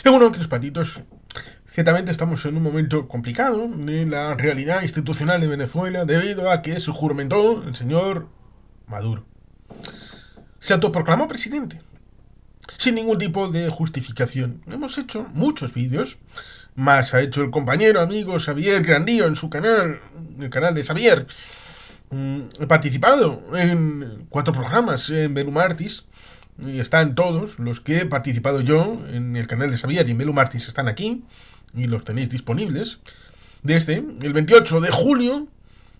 Bueno, queridos patitos, ciertamente estamos en un momento complicado de la realidad institucional de Venezuela debido a que se juramentó el señor Maduro. Se autoproclamó presidente, sin ningún tipo de justificación. Hemos hecho muchos vídeos, más ha hecho el compañero, amigo Xavier Grandío en su canal, el canal de Xavier. He participado en 4 programas en Belumartis, y están todos los que he participado yo en el canal de Xavier y en Belumartis están aquí y los tenéis disponibles desde el 28 de julio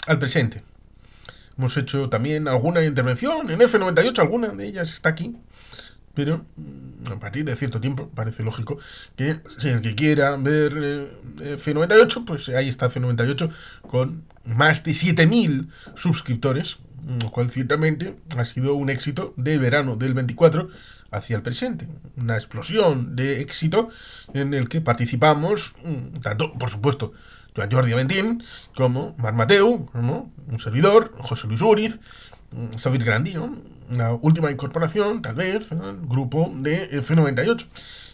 al presente. Hemos hecho también alguna intervención en F98, alguna de ellas está aquí, pero a partir de cierto tiempo parece lógico que si el que quiera ver F98, pues ahí está F98 con más de 7000 suscriptores, lo cual ciertamente ha sido un éxito de verano del 24 hacia el presente. Una explosión de éxito en el que participamos, tanto, por supuesto, Joan Jordi Aventín, como Mar Mateu, como un servidor, José Luis Uriz, Xavier Grandío, la última incorporación, tal vez, al grupo de F98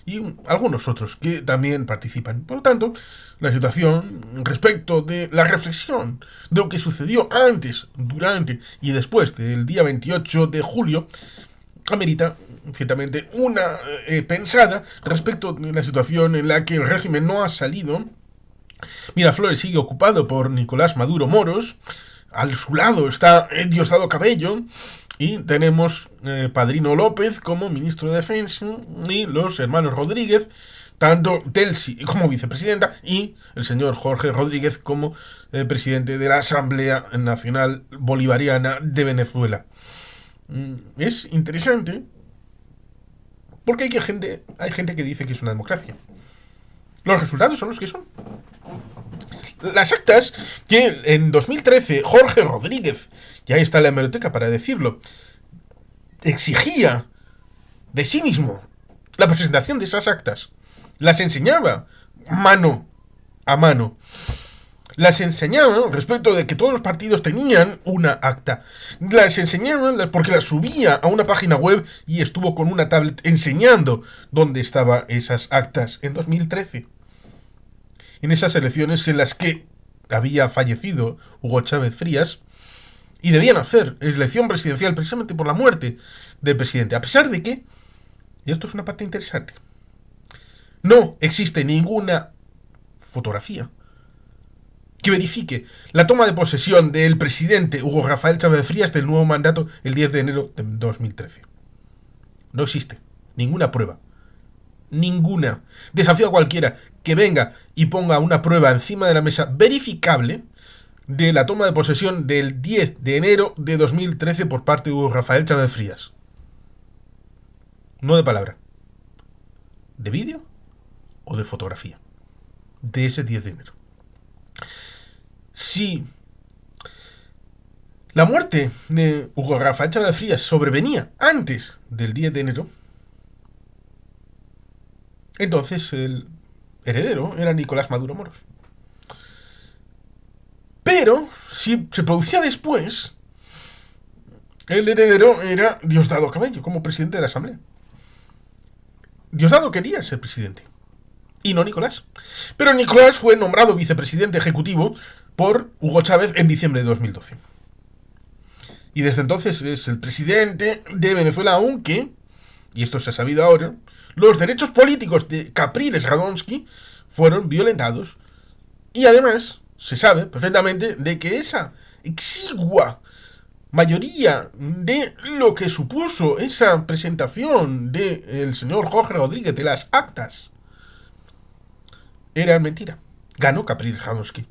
y algunos otros que también participan. Por lo tanto, la situación respecto de la reflexión de lo que sucedió antes, durante y después del día 28 de julio amerita ciertamente una pensada respecto de la situación en la que el régimen no ha salido. Miraflores sigue ocupado por Nicolás Maduro Moros. Al su lado está Diosdado Cabello. Y tenemos Padrino López como ministro de Defensa y los hermanos Rodríguez, tanto Delcy como vicepresidenta, y el señor Jorge Rodríguez como presidente de la Asamblea Nacional Bolivariana de Venezuela. Es interesante porque hay gente que dice que es una democracia. Los resultados son los que son. Las actas que en 2013 Jorge Rodríguez, y ahí está la hemeroteca para decirlo, exigía de sí mismo la presentación de esas actas, las enseñaba mano a mano, las enseñaba respecto de que todos los partidos tenían una acta, las enseñaba porque las subía a una página web y estuvo con una tablet enseñando dónde estaban esas actas en 2013. En esas elecciones en las que había fallecido Hugo Chávez Frías y debían hacer elección presidencial precisamente por la muerte del presidente, a pesar de que, y esto es una parte interesante, no existe ninguna fotografía que verifique la toma de posesión del presidente Hugo Rafael Chávez Frías del nuevo mandato el 10 de enero de 2013. No existe ninguna prueba. Ninguna. Desafío a cualquiera que venga y ponga una prueba encima de la mesa verificable de la toma de posesión del 10 de enero de 2013 por parte de Hugo Rafael Chávez Frías. No de palabra. ¿De vídeo o de fotografía? De ese 10 de enero. Si la muerte de Hugo Rafael Chávez Frías sobrevenía antes del 10 de enero, entonces el heredero era Nicolás Maduro Moros. Pero, si se producía después, el heredero era Diosdado Cabello, como presidente de la Asamblea. Diosdado quería ser presidente, y no Nicolás. Pero Nicolás fue nombrado vicepresidente ejecutivo por Hugo Chávez en diciembre de 2012. Y desde entonces es el presidente de Venezuela, aunque, y esto se ha sabido ahora, los derechos políticos de Capriles Radonsky fueron violentados. Y además se sabe perfectamente de que esa exigua mayoría de lo que supuso esa presentación del señor Jorge Rodríguez de las actas era mentira. Ganó Capriles Radonsky.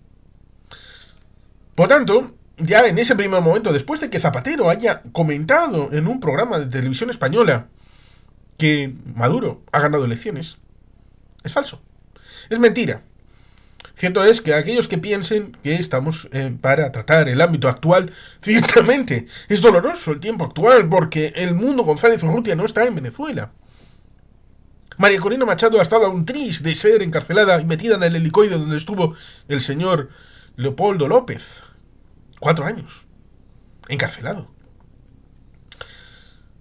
Por tanto, ya en ese primer momento, después de que Zapatero haya comentado en un programa de televisión española que Maduro ha ganado elecciones, es falso. Es mentira. Cierto es que aquellos que piensen que estamos para tratar el ámbito actual, ciertamente es doloroso el tiempo actual porque el mundo González Urrutia no está en Venezuela. María Corina Machado ha estado a un tris de ser encarcelada y metida en el helicoide donde estuvo el señor Leopoldo López. 4 años. Encarcelado.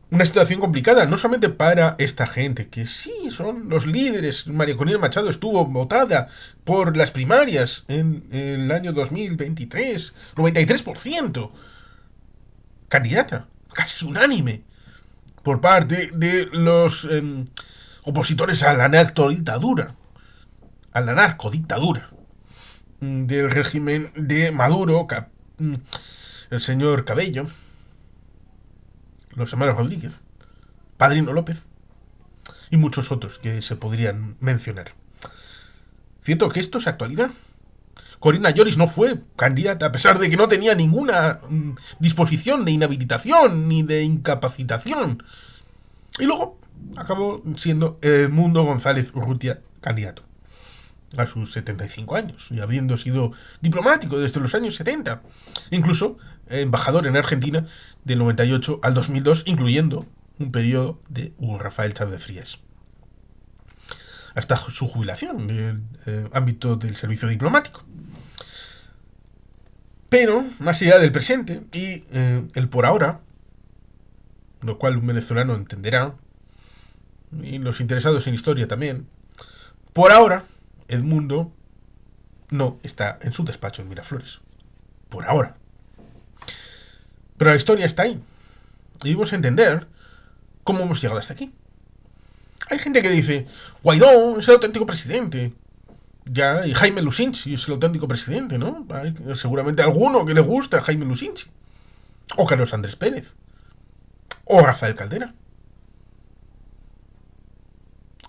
Una situación complicada, no solamente para esta gente, que sí, son los líderes. María Corina Machado estuvo votada por las primarias en el año 2023, 93%. Candidata, casi unánime, por parte de los opositores a la narcodictadura del régimen de Maduro, el señor Cabello, los hermanos Rodríguez, Padrino López y muchos otros que se podrían mencionar. Cierto que esto es actualidad. Corina Lloris no fue candidata a pesar de que no tenía ninguna disposición de inhabilitación ni de incapacitación. Y luego acabó siendo Edmundo González Urrutia candidato a sus 75 años y habiendo sido diplomático desde los años 70, incluso embajador en Argentina del 98 al 2002, incluyendo un periodo de Hugo Rafael Chávez Frías, hasta su jubilación del ámbito del servicio diplomático. Pero, más allá del presente y el por ahora, lo cual un venezolano entenderá, y los interesados en historia también, por ahora, Edmundo no está en su despacho en Miraflores. Por ahora. Pero la historia está ahí. Y debemos entender cómo hemos llegado hasta aquí. Hay gente que dice, Guaidó es el auténtico presidente. Ya, y Jaime Lusinchi es el auténtico presidente, ¿no? Hay seguramente alguno que le gusta a Jaime Lusinchi. O Carlos Andrés Pérez. O Rafael Caldera.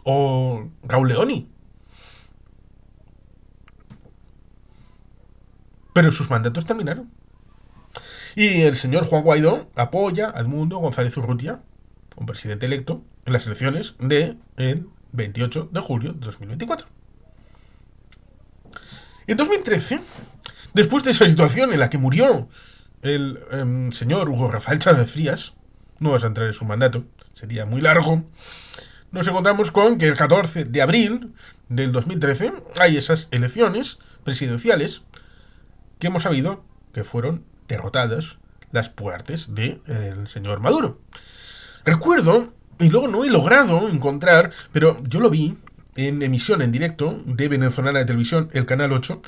O Raúl Leoni. Pero sus mandatos terminaron. Y el señor Juan Guaidó apoya a Edmundo González Urrutia, un presidente electo, en las elecciones del 28 de julio de 2024. En 2013, después de esa situación en la que murió el señor Hugo Rafael Chávez Frías, no vas a entrar en su mandato, sería muy largo, nos encontramos con que el 14 de abril del 2013 hay esas elecciones presidenciales que hemos sabido que fueron derrotadas las partes del señor Maduro. Recuerdo, y luego no he logrado encontrar, pero yo lo vi en emisión en directo de Venezolana de Televisión, el canal 8.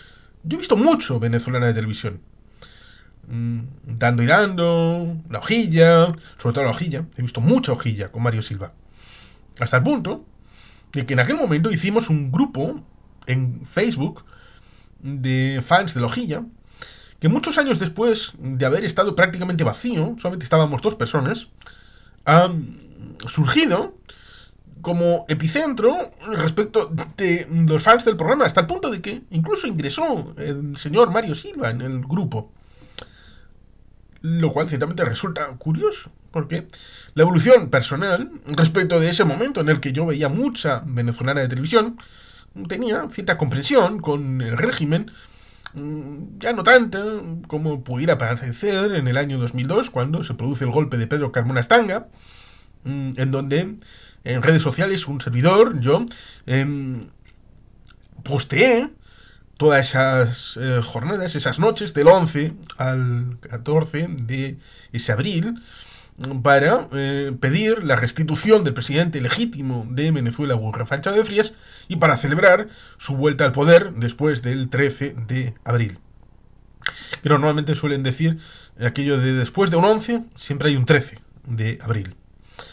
Yo he visto mucho Venezolana de Televisión. Dando y dando, la hojilla, sobre todo la hojilla. He visto mucha hojilla con Mario Silva. Hasta el punto de que en aquel momento hicimos un grupo en Facebook de fans de la hojilla, que muchos años después de haber estado prácticamente vacío, solamente estábamos 2 personas, ha surgido como epicentro respecto de los fans del programa, hasta el punto de que incluso ingresó el señor Mario Silva en el grupo. Lo cual ciertamente resulta curioso, porque la evolución personal respecto de ese momento en el que yo veía mucha venezolana de televisión, tenía cierta comprensión con el régimen, ya no tanta como pudiera parecer en el año 2002, cuando se produce el golpe de Pedro Carmona Estanga, en donde en redes sociales un servidor, yo, posteé todas esas jornadas, esas noches, del 11 al 14 de ese abril, para pedir la restitución del presidente legítimo de Venezuela, Hugo Rafael Chávez Frías, y para celebrar su vuelta al poder después del 13 de abril. Pero normalmente suelen decir aquello de después de un 11, siempre hay un 13 de abril.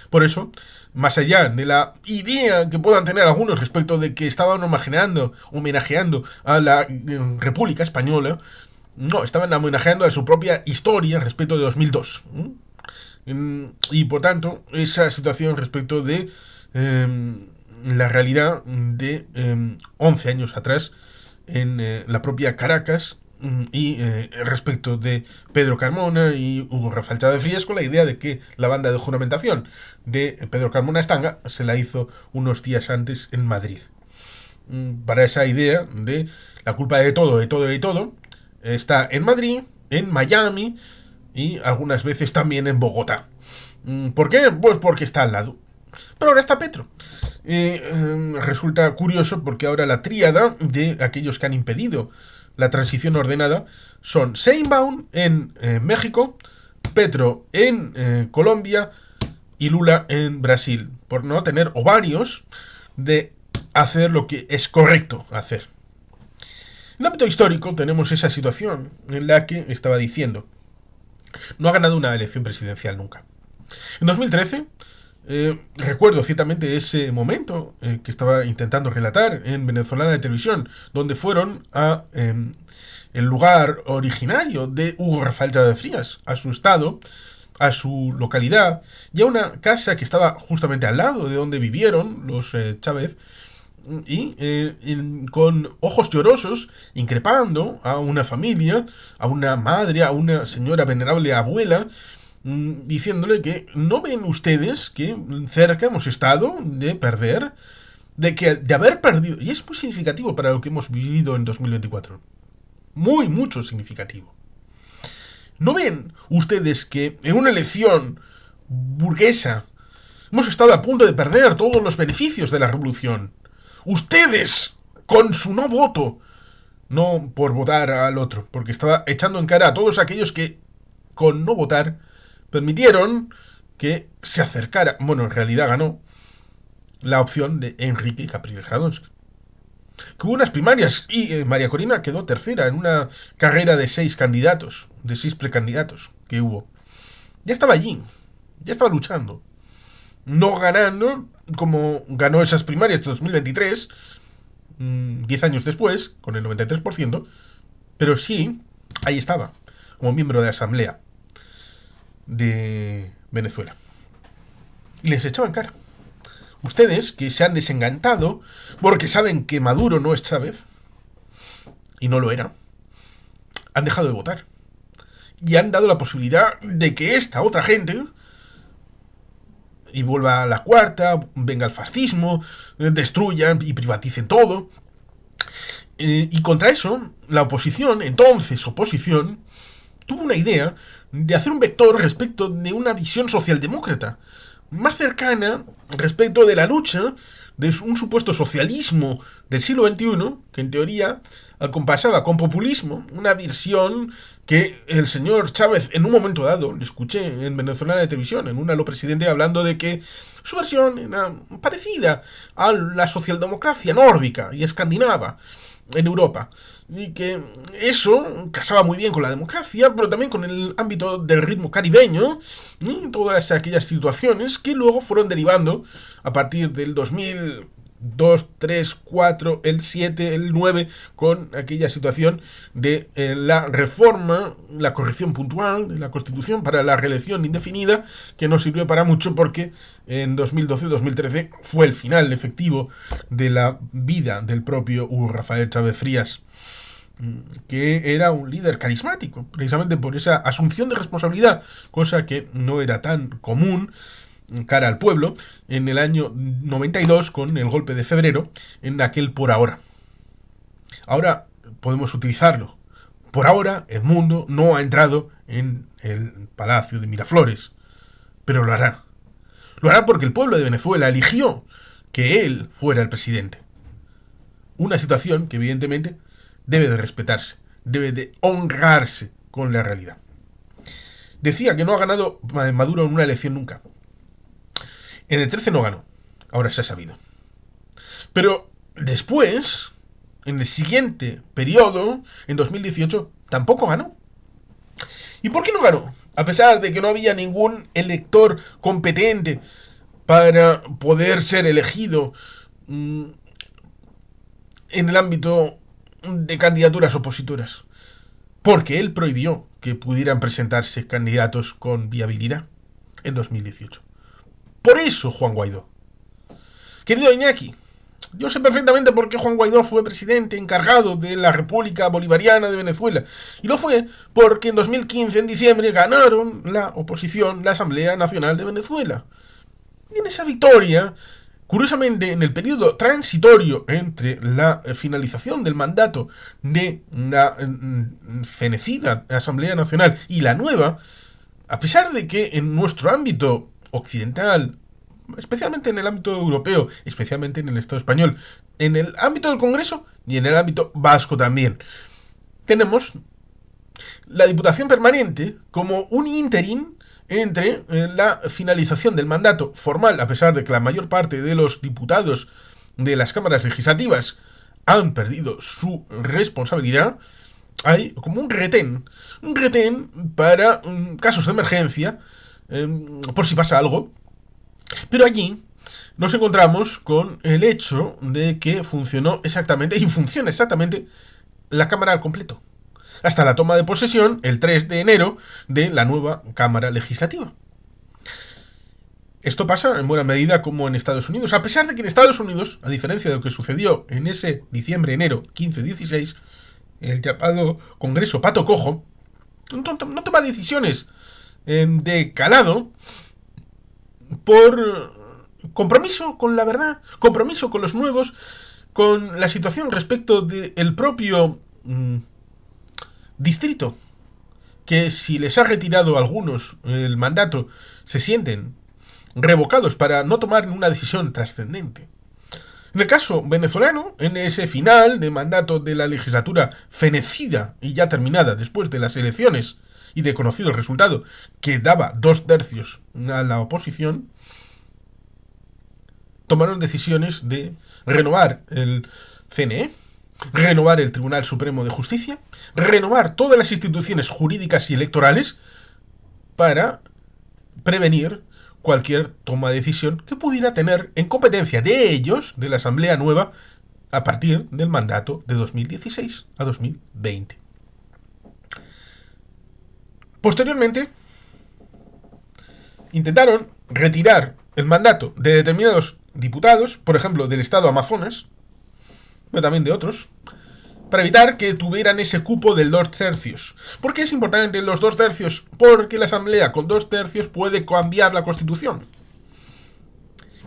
Por eso, más allá de la idea que puedan tener algunos respecto de que estaban homenajeando a la República Española, no, estaban homenajeando a su propia historia respecto de 2002. Y por tanto, esa situación respecto de la realidad de 11 años atrás en la propia Caracas, y respecto de Pedro Carmona y Hugo Rafael Chávez Frías, con la idea de que la banda de juramentación de Pedro Carmona Estanga se la hizo unos días antes en Madrid. Para esa idea de la culpa de todo está en Madrid, en Miami y algunas veces también en Bogotá. ¿Por qué? Pues porque está al lado. Pero ahora está Petro. Resulta curioso porque ahora la tríada de aquellos que han impedido la transición ordenada son Sheinbaum en México, Petro en Colombia y Lula en Brasil, por no tener ovarios de hacer lo que es correcto hacer. En el ámbito histórico tenemos esa situación en la que estaba diciendo, no ha ganado una elección presidencial nunca. En 2013, recuerdo ciertamente ese momento que estaba intentando relatar en Venezolana de Televisión, donde fueron a el lugar originario de Hugo Rafael Chávez Frías, a su estado, a su localidad, y a una casa que estaba justamente al lado de donde vivieron los Chávez, y con ojos llorosos, increpando a una familia, a una madre, a una señora venerable abuela, diciéndole que no ven ustedes que cerca hemos estado de perder, de haber perdido, y es muy significativo para lo que hemos vivido en 2024, mucho significativo. ¿No ven ustedes que en una elección burguesa hemos estado a punto de perder todos los beneficios de la revolución? Ustedes, con su no voto, no por votar al otro, porque estaba echando en cara a todos aquellos que, con no votar, permitieron que se acercara, bueno, en realidad ganó, la opción de Enrique Capriles Radonsky. Que hubo unas primarias y María Corina quedó tercera en una carrera de 6 candidatos, de 6 precandidatos que hubo. Ya estaba allí, ya estaba luchando. No ganando como ganó esas primarias de 2023, 10 años después, con el 93%, pero sí, ahí estaba, como miembro de la Asamblea de Venezuela. Y les echaban cara. Ustedes, que se han desencantado porque saben que Maduro no es Chávez, y no lo era, han dejado de votar. Y han dado la posibilidad de que esta otra gente, y vuelva a la cuarta, venga el fascismo, destruyan y privaticen todo. Y contra eso, la oposición, entonces oposición, tuvo una idea de hacer un vector respecto de una visión socialdemócrata, más cercana respecto de la lucha de un supuesto socialismo del siglo XXI, que en teoría acompasaba con populismo una visión que el señor Chávez en un momento dado, le escuché en Venezolana de Televisión, en un aló presidente, hablando de que su versión era parecida a la socialdemocracia nórdica y escandinava en Europa, y que eso casaba muy bien con la democracia, pero también con el ámbito del ritmo caribeño y todas aquellas situaciones que luego fueron derivando a partir del 2002, 3, 4, el 7, el 9, con aquella situación de la reforma, la corrección puntual de la Constitución para la reelección indefinida, que no sirvió para mucho porque en 2012-2013 fue el final efectivo de la vida del propio Hugo Rafael Chávez Frías, que era un líder carismático, precisamente por esa asunción de responsabilidad, cosa que no era tan común cara al pueblo, en el año 92 con el golpe de febrero, en aquel por ahora. Ahora podemos utilizarlo. Por ahora, Edmundo no ha entrado en el Palacio de Miraflores, pero lo hará. Lo hará porque el pueblo de Venezuela eligió que él fuera el presidente. Una situación que evidentemente debe de respetarse, debe de honrarse con la realidad. Decía que no ha ganado Maduro en una elección nunca. En el 13 no ganó, ahora se ha sabido. Pero después, en el siguiente periodo, en 2018, tampoco ganó. ¿Y por qué no ganó? A pesar de que no había ningún elector competente para poder ser elegido en el ámbito de candidaturas opositoras. Porque él prohibió que pudieran presentarse candidatos con viabilidad en 2018. Por eso Juan Guaidó. Querido Iñaki, yo sé perfectamente por qué Juan Guaidó fue presidente encargado de la República Bolivariana de Venezuela. Y lo fue porque en 2015, en diciembre, ganaron la oposición, la Asamblea Nacional de Venezuela. Y en esa victoria, curiosamente, en el periodo transitorio entre la finalización del mandato de la fenecida Asamblea Nacional y la nueva, a pesar de que en nuestro ámbito occidental, especialmente en el ámbito europeo, especialmente en el Estado español, en el ámbito del Congreso y en el ámbito vasco también, tenemos la Diputación Permanente como un ínterin entre la finalización del mandato formal, a pesar de que la mayor parte de los diputados de las cámaras legislativas han perdido su responsabilidad, hay como un retén para casos de emergencia, por si pasa algo. Pero allí nos encontramos con el hecho de que funcionó exactamente, y funciona exactamente, la Cámara al completo, hasta la toma de posesión el 3 de enero de la nueva Cámara Legislativa. Esto pasa en buena medida como en Estados Unidos, a pesar de que en Estados Unidos, a diferencia de lo que sucedió en ese diciembre-enero 15-16, el llamado Congreso Pato Cojo no toma decisiones de calado por compromiso con la verdad, compromiso con los nuevos, con la situación respecto del propio distrito, que si les ha retirado a algunos el mandato, se sienten revocados para no tomar una decisión trascendente. En el caso venezolano, en ese final de mandato de la legislatura fenecida y ya terminada después de las elecciones y de conocido el resultado, que daba 2/3 a la oposición, tomaron decisiones de renovar el CNE, renovar el Tribunal Supremo de Justicia, renovar todas las instituciones jurídicas y electorales para prevenir cualquier toma de decisión que pudiera tener en competencia de ellos, de la Asamblea Nueva, a partir del mandato de 2016 a 2020. Posteriormente, intentaron retirar el mandato de determinados diputados, por ejemplo, del estado Amazonas, pero también de otros, para evitar que tuvieran ese cupo del 2/3. ¿Por qué es importante los 2/3? Porque la Asamblea con 2/3 puede cambiar la Constitución.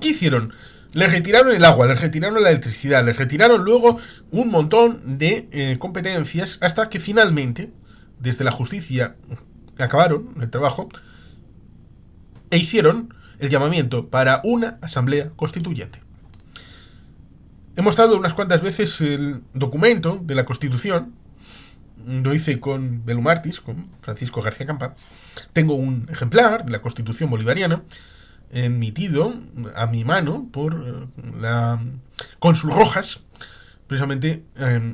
¿Qué hicieron? Les retiraron el agua, les retiraron la electricidad, les retiraron luego un montón de competencias hasta que finalmente, desde la justicia, acabaron el trabajo e hicieron el llamamiento para una asamblea constituyente. He mostrado unas cuantas veces el documento de la Constitución. Lo hice con Belumartis, con Francisco García Campa. Tengo un ejemplar de la Constitución bolivariana emitido a mi mano por la cónsul Rojas, precisamente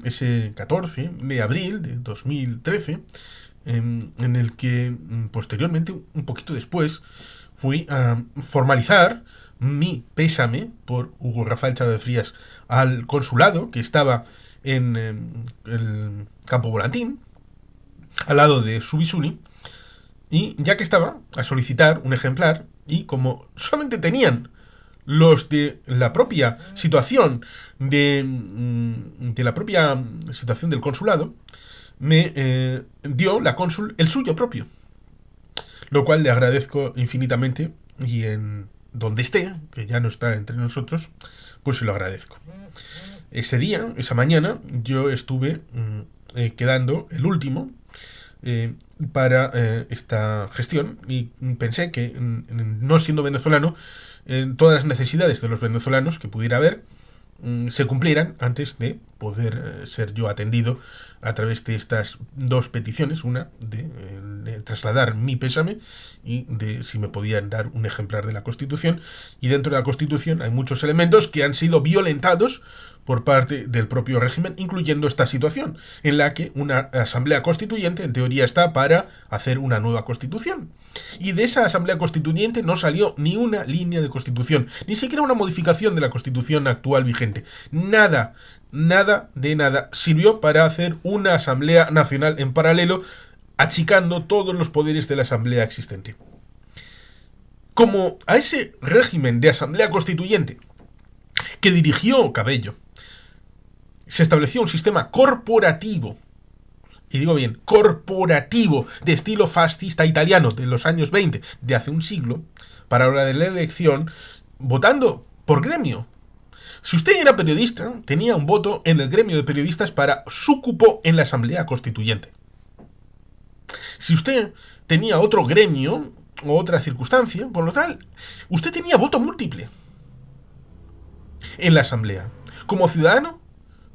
ese 14 de abril de 2013, en el que posteriormente, un poquito después, fui a formalizar mi pésame por Hugo Rafael Chávez Frías al consulado que estaba en el Campo Volantín, al lado de Subisuni, y ya que estaba, a solicitar un ejemplar, y como solamente tenían los de la propia situación de la propia situación del consulado, me dio la cónsul el suyo propio, lo cual le agradezco infinitamente, y en donde esté, que ya no está entre nosotros, pues se lo agradezco. Ese día, esa mañana, yo estuve quedando el último para esta gestión, y pensé que, no siendo venezolano, todas las necesidades de los venezolanos que pudiera haber se cumplieran antes de poder ser yo atendido a través de estas dos peticiones, una de trasladar mi pésame y de si me podían dar un ejemplar de la Constitución. Y dentro de la Constitución hay muchos elementos que han sido violentados por parte del propio régimen, incluyendo esta situación, en la que una asamblea constituyente en teoría está para hacer una nueva constitución. Y de esa asamblea constituyente no salió ni una línea de constitución, ni siquiera una modificación de la constitución actual vigente. Nada, nada de nada sirvió para hacer una asamblea nacional en paralelo, achicando todos los poderes de la asamblea existente. Como a ese régimen de asamblea constituyente que dirigió Cabello, se estableció un sistema corporativo, y digo bien, corporativo, de estilo fascista italiano de los años 20, de hace un siglo, para la hora de la elección, votando por gremio. Si usted era periodista, tenía un voto en el gremio de periodistas para su cupo en la Asamblea Constituyente. Si usted tenía otro gremio o otra circunstancia, por lo tal, usted tenía voto múltiple en la Asamblea. Como ciudadano,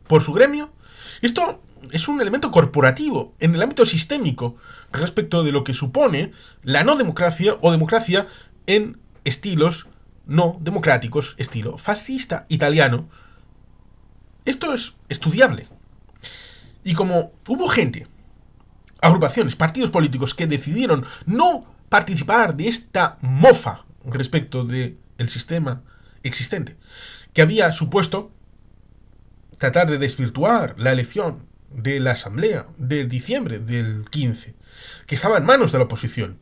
por su gremio, esto es un elemento corporativo en el ámbito sistémico respecto de lo que supone la no democracia o democracia en estilos no democráticos, estilo fascista italiano. Esto es estudiable. Y como hubo gente, agrupaciones, partidos políticos que decidieron no participar de esta mofa respecto del sistema existente, que había supuesto tratar de desvirtuar la elección de la Asamblea de diciembre del 15, que estaba en manos de la oposición,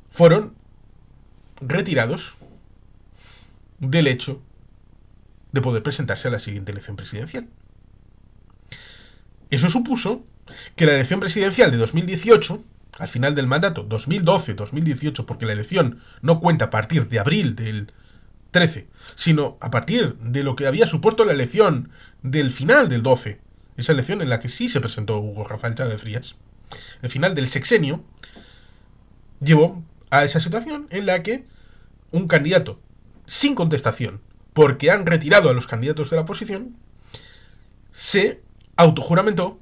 fueron retirados del hecho de poder presentarse a la siguiente elección presidencial. Eso supuso que la elección presidencial de 2018, al final del mandato, 2012-2018, porque la elección no cuenta a partir de abril del 13, sino a partir de lo que había supuesto la elección del final del 12, esa elección en la que sí se presentó Hugo Rafael Chávez Frías, el final del sexenio, llevó a esa situación en la que un candidato sin contestación, porque han retirado a los candidatos de la oposición, se autojuramentó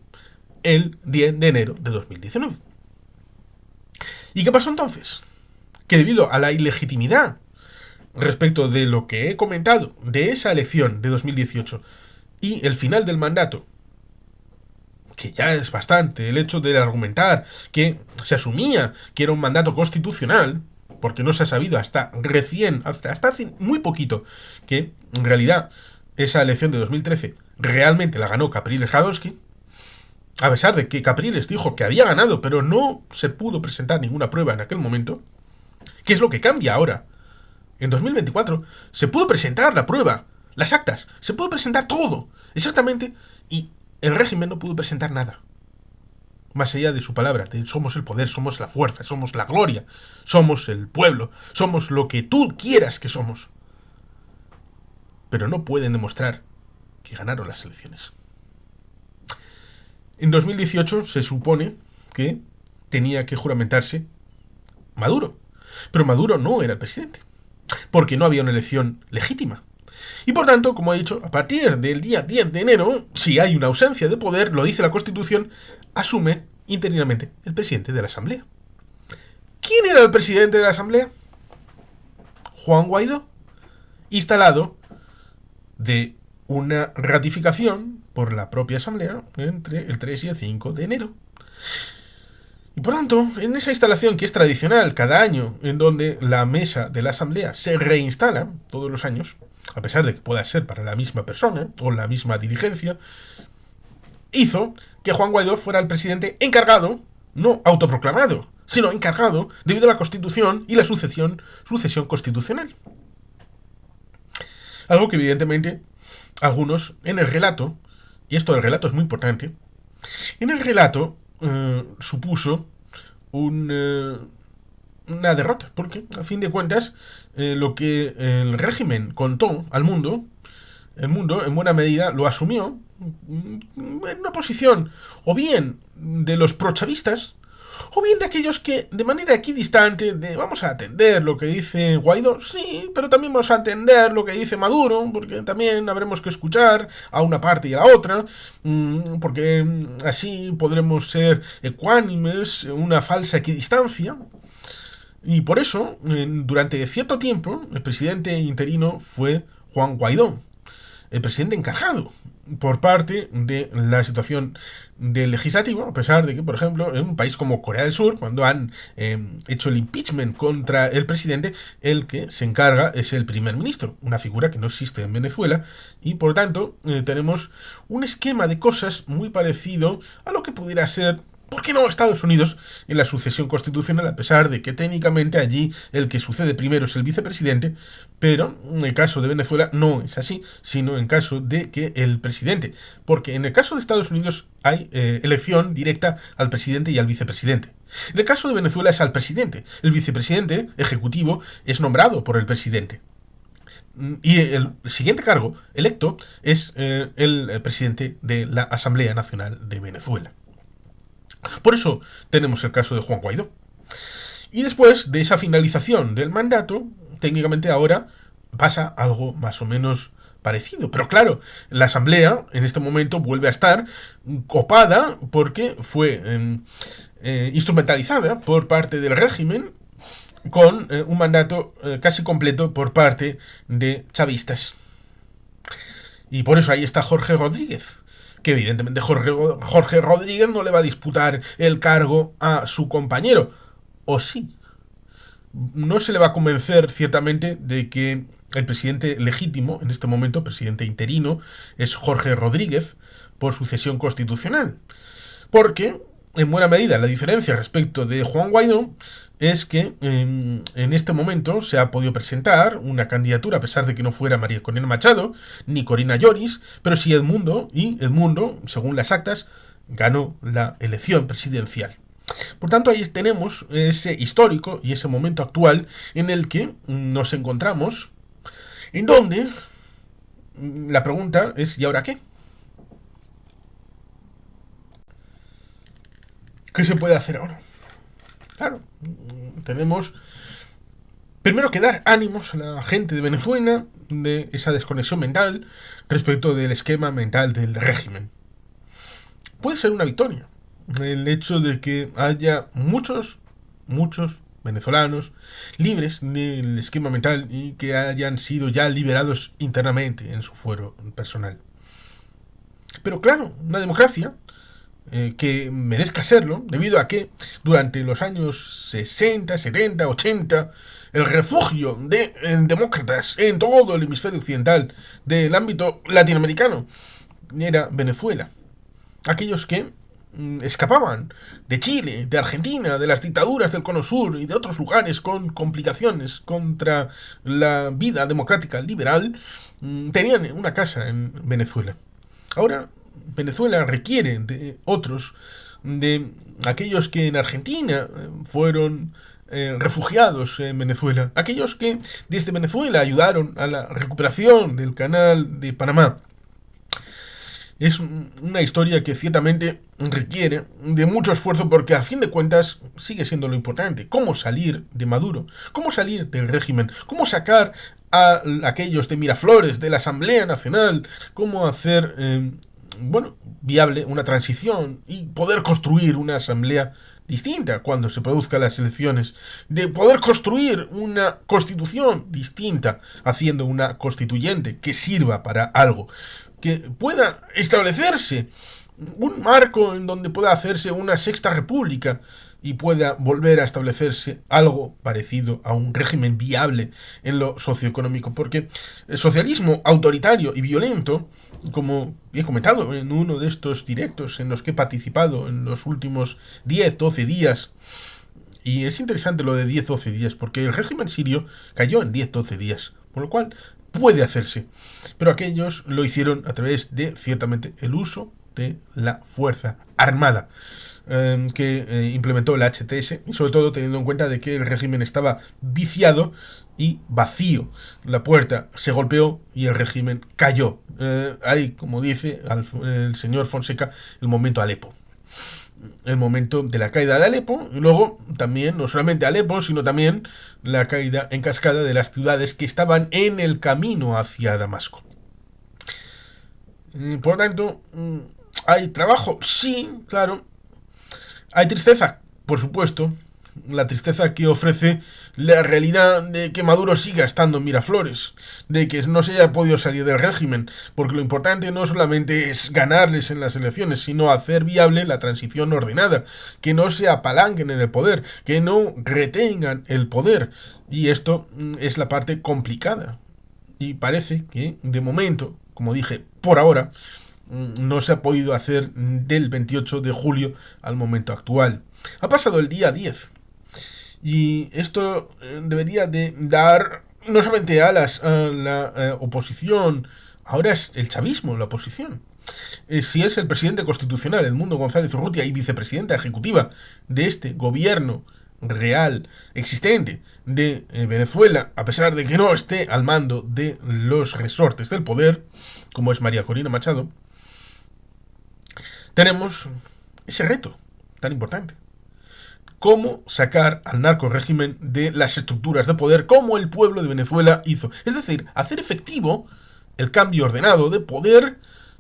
el 10 de enero de 2019. ¿Y qué pasó entonces? Que debido a la ilegitimidad respecto de lo que he comentado de esa elección de 2018 y el final del mandato, que ya es bastante el hecho de argumentar que se asumía que era un mandato constitucional, porque no se ha sabido hasta hace muy poquito que en realidad esa elección de 2013 realmente la ganó Capriles Radonski, a pesar de que Capriles dijo que había ganado, pero no se pudo presentar ninguna prueba en aquel momento. ¿Qué es lo que cambia ahora? En 2024 se pudo presentar la prueba, las actas, se pudo presentar todo, exactamente, y el régimen no pudo presentar nada. Más allá de su palabra, de somos el poder, somos la fuerza, somos la gloria, somos el pueblo, somos lo que tú quieras que somos. Pero no pueden demostrar que ganaron las elecciones. En 2018 se supone que tenía que juramentarse Maduro. Pero Maduro no era el presidente, porque no había una elección legítima. Y por tanto, como he dicho, a partir del día 10 de enero, si hay una ausencia de poder, lo dice la Constitución, asume interinamente el presidente de la Asamblea. ¿Quién era el presidente de la Asamblea? Juan Guaidó, instalado de una ratificación por la propia Asamblea entre el 3 y el 5 de enero. Y por tanto, en esa instalación que es tradicional cada año, en donde la mesa de la Asamblea se reinstala todos los años, a pesar de que pueda ser para la misma persona o la misma dirigencia, hizo que Juan Guaidó fuera el presidente encargado, no autoproclamado, sino encargado debido a la Constitución y la sucesión constitucional. Algo que evidentemente algunos en el relato, y esto del relato es muy importante, en el relato supuso una derrota, porque a fin de cuentas lo que el régimen contó al mundo, el mundo en buena medida lo asumió en una posición o bien de los prochavistas o bien de aquellos que de manera equidistante de vamos a atender lo que dice Guaidó, sí, pero también vamos a atender lo que dice Maduro, porque también habremos que escuchar a una parte y a la otra, porque así podremos ser ecuánimes, una falsa equidistancia. Y por eso, durante cierto tiempo, el presidente interino fue Juan Guaidó, el presidente encargado por parte de la situación del legislativo, a pesar de que, por ejemplo, en un país como Corea del Sur, cuando han hecho el impeachment contra el presidente, el que se encarga es el primer ministro, una figura que no existe en Venezuela, y por tanto tenemos un esquema de cosas muy parecido a lo que pudiera ser, ¿por qué no Estados Unidos en la sucesión constitucional? A pesar de que técnicamente allí el que sucede primero es el vicepresidente, pero en el caso de Venezuela no es así, sino en caso de que el presidente, porque en el caso de Estados Unidos hay elección directa al presidente y al vicepresidente. En el caso de Venezuela es al presidente. El vicepresidente ejecutivo es nombrado por el presidente. Y el siguiente cargo electo es el presidente de la Asamblea Nacional de Venezuela. Por eso tenemos el caso de Juan Guaidó. Y después de esa finalización del mandato, técnicamente ahora pasa algo más o menos parecido. Pero claro, la asamblea en este momento vuelve a estar copada porque fue instrumentalizada por parte del régimen con un mandato casi completo por parte de chavistas. Y por eso ahí está Jorge Rodríguez, que evidentemente Jorge Rodríguez no le va a disputar el cargo a su compañero. ¿O sí? No se le va a convencer ciertamente de que el presidente legítimo, en este momento presidente interino, es Jorge Rodríguez por sucesión constitucional. Porque, en buena medida, la diferencia respecto de Juan Guaidó es que en este momento se ha podido presentar una candidatura, a pesar de que no fuera María Corina Machado, ni Corina Lloris, pero sí Edmundo, y Edmundo, según las actas, ganó la elección presidencial. Por tanto, ahí tenemos ese histórico y ese momento actual en el que nos encontramos, en donde la pregunta es, ¿y ahora qué? ¿Qué se puede hacer ahora? Claro, tenemos primero que dar ánimos a la gente de Venezuela de esa desconexión mental respecto del esquema mental del régimen. Puede ser una victoria el hecho de que haya muchos venezolanos libres del esquema mental y que hayan sido ya liberados internamente en su fuero personal. Pero claro, una democracia que merezca serlo, debido a que durante los años 60, 70, 80, el refugio de demócratas en todo el hemisferio occidental del ámbito latinoamericano era Venezuela. Aquellos que escapaban de Chile, de Argentina, de las dictaduras del Cono Sur y de otros lugares con complicaciones contra la vida democrática liberal, tenían una casa en Venezuela. Ahora Venezuela requiere de otros, de aquellos que en Argentina fueron refugiados en Venezuela, aquellos que desde Venezuela ayudaron a la recuperación del canal de Panamá. Es una historia que ciertamente requiere de mucho esfuerzo porque a fin de cuentas sigue siendo lo importante. ¿Cómo salir de Maduro? ¿Cómo salir del régimen? ¿Cómo sacar a aquellos de Miraflores, de la Asamblea Nacional? ¿Cómo hacer viable una transición y poder construir una asamblea distinta cuando se produzcan las elecciones, de poder construir una constitución distinta, haciendo una constituyente que sirva para algo, que pueda establecerse un marco en donde pueda hacerse una sexta república y pueda volver a establecerse algo parecido a un régimen viable en lo socioeconómico, porque el socialismo autoritario y violento, como he comentado en uno de estos directos en los que he participado en los últimos 10-12 días, y es interesante lo de 10-12 días, porque el régimen sirio cayó en 10-12 días, por lo cual puede hacerse, pero aquellos lo hicieron a través de, ciertamente, el uso de la fuerza armada que implementó el HTS, y sobre todo teniendo en cuenta de que el régimen estaba viciado y vacío. La puerta se golpeó y el régimen cayó. Hay, como dice el señor Fonseca, el momento Alepo. El momento de la caída de Alepo, y luego también, no solamente Alepo, sino también la caída en cascada de las ciudades que estaban en el camino hacia Damasco. Por lo tanto, ¿hay trabajo? Sí, claro. ¿Hay tristeza? Por supuesto. La tristeza que ofrece la realidad de que Maduro siga estando en Miraflores, de que no se haya podido salir del régimen, porque lo importante no solamente es ganarles en las elecciones, sino hacer viable la transición ordenada, que no se apalanquen en el poder, que no retengan el poder, y esto es la parte complicada, y parece que de momento, como dije, por ahora, no se ha podido hacer del 28 de julio al momento actual. Ha pasado el día 10. Y esto debería de dar no solamente alas a la oposición, ahora es el chavismo la oposición. Si es el presidente constitucional Edmundo González Urrutia y vicepresidenta ejecutiva de este gobierno real existente de Venezuela, a pesar de que no esté al mando de los resortes del poder, como es María Corina Machado, tenemos ese reto tan importante. cómo sacar al narco-régimen de las estructuras de poder como el pueblo de Venezuela hizo. Es decir, hacer efectivo el cambio ordenado de poder,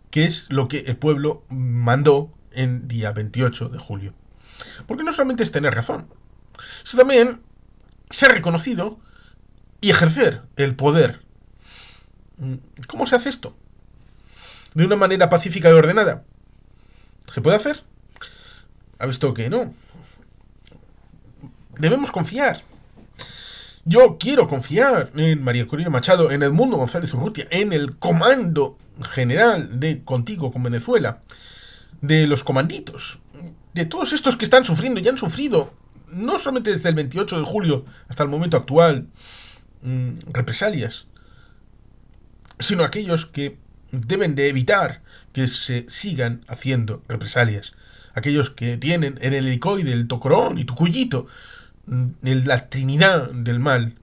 que es lo que el pueblo mandó en día 28 de julio. Porque no solamente es tener razón, sino también ser reconocido y ejercer el poder. ¿Cómo se hace esto? ¿De una manera pacífica y ordenada? ¿Se puede hacer? ¿Ha visto que no? Debemos confiar. Yo quiero confiar en María Corina Machado, en Edmundo González Urrutia, en el comando general de Contigo con Venezuela, de los comanditos, de todos estos que están sufriendo y han sufrido, no solamente desde el 28 de julio hasta el momento actual, represalias, sino aquellos que deben de evitar que se sigan haciendo represalias. Aquellos que tienen en el helicoide, el Tocorón y Tucuyito, la trinidad del mal,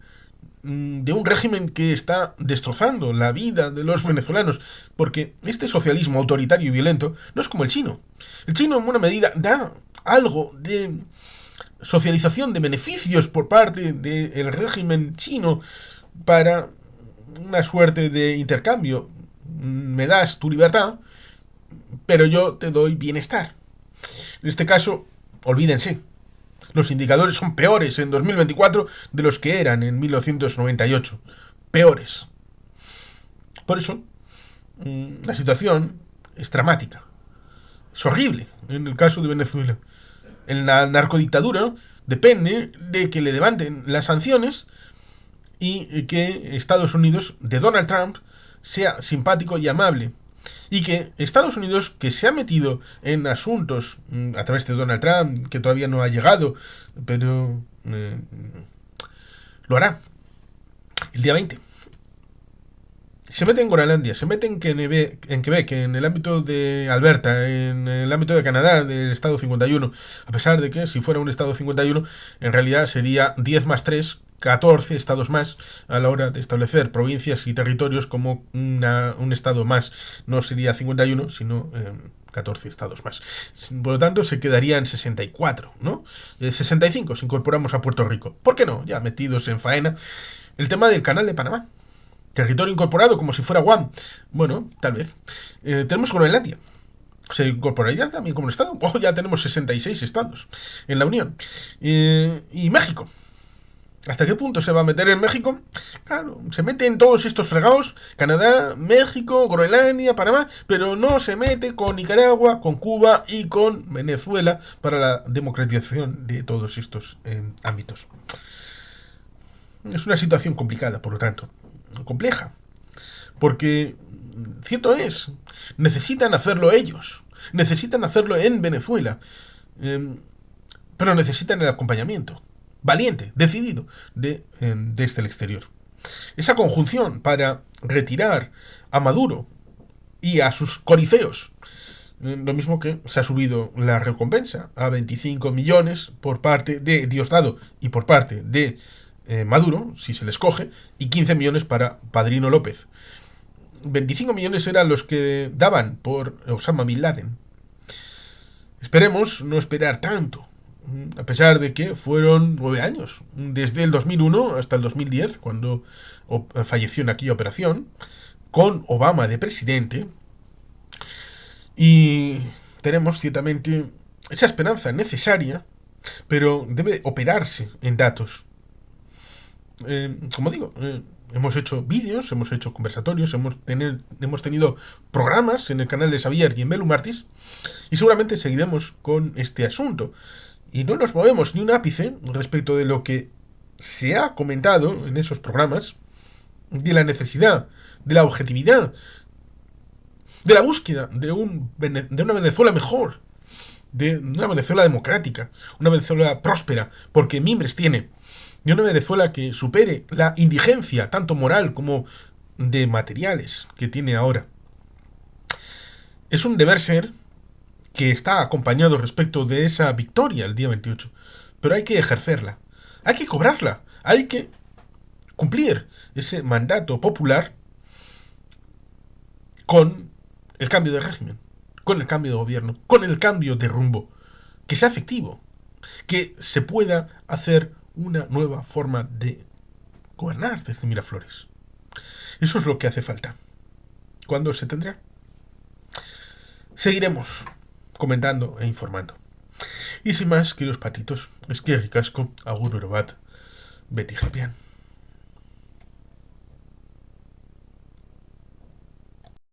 de un régimen que está destrozando la vida de los venezolanos, porque este socialismo autoritario y violento no es como el chino. El chino en buena medida da algo de socialización de beneficios por parte del régimen chino para una suerte de intercambio. Me das tu libertad, pero yo te doy bienestar. En este caso, olvídense. Los indicadores son peores en 2024 de los que eran en 1998. Peores. Por eso, la situación es dramática. Es horrible en el caso de Venezuela. En la narcodictadura depende de que le levanten las sanciones y que Estados Unidos, de Donald Trump, sea simpático y amable. Y que Estados Unidos, que se ha metido en asuntos a través de Donald Trump, que todavía no ha llegado, pero lo hará el día 20. Se mete en Groenlandia, se mete en Quebec, en el ámbito de Alberta, en el ámbito de Canadá, del Estado 51, a pesar de que si fuera un Estado 51, en realidad sería 10 más 3, 14 estados más a la hora de establecer provincias y territorios como un estado más. No sería 51, sino 14 estados más. Por lo tanto, se quedaría en 64, ¿no? 65 si incorporamos a Puerto Rico. ¿Por qué no? Ya metidos en faena. El tema del Canal de Panamá. Territorio incorporado como si fuera Guam. Bueno, tal vez. Tenemos Groenlandia. ¿Se incorporaría también como un estado? Oh, ya tenemos 66 estados en la Unión. Y México. ¿Hasta qué punto se va a meter en México? Claro, se mete en todos estos fregados, Canadá, México, Groenlandia, Panamá, pero no se mete con Nicaragua, con Cuba y con Venezuela para la democratización de todos estos ámbitos. Es una situación complicada, por lo tanto, compleja, porque cierto es, necesitan hacerlo ellos, necesitan hacerlo en Venezuela, pero necesitan el acompañamiento valiente, decidido, desde el exterior. Esa conjunción para retirar a Maduro y a sus corifeos, lo mismo que se ha subido la recompensa a 25 millones por parte de Diosdado y por parte de Maduro, si se les coge, y 15 millones para Padrino López. 25 millones eran los que daban por Osama Bin Laden. Esperemos no esperar tanto, a pesar de que fueron 9 años, desde el 2001 hasta el 2010, cuando falleció en aquella operación, con Obama de presidente, y tenemos ciertamente esa esperanza necesaria, pero debe operarse en datos. Como digo, hemos hecho vídeos, hemos hecho conversatorios, hemos tenido programas en el canal de Xavier y en Belu Martis, y seguramente seguiremos con este asunto. Y no nos movemos ni un ápice respecto de lo que se ha comentado en esos programas, de la necesidad, de la objetividad, de la búsqueda de una Venezuela mejor, de una Venezuela democrática, una Venezuela próspera, porque mimbres tiene, de una Venezuela que supere la indigencia, tanto moral como de materiales, que tiene ahora. Es un deber ser que está acompañado respecto de esa victoria el día 28. Pero hay que ejercerla, hay que cobrarla, hay que cumplir ese mandato popular con el cambio de régimen, con el cambio de gobierno, con el cambio de rumbo, que sea efectivo. que se pueda hacer una nueva forma de gobernar desde Miraflores. Eso es lo que hace falta. ¿Cuándo se tendrá? Seguiremos comentando e informando. Y sin más, queridos patitos, es que ricasco, agur bat, Betty Gepian.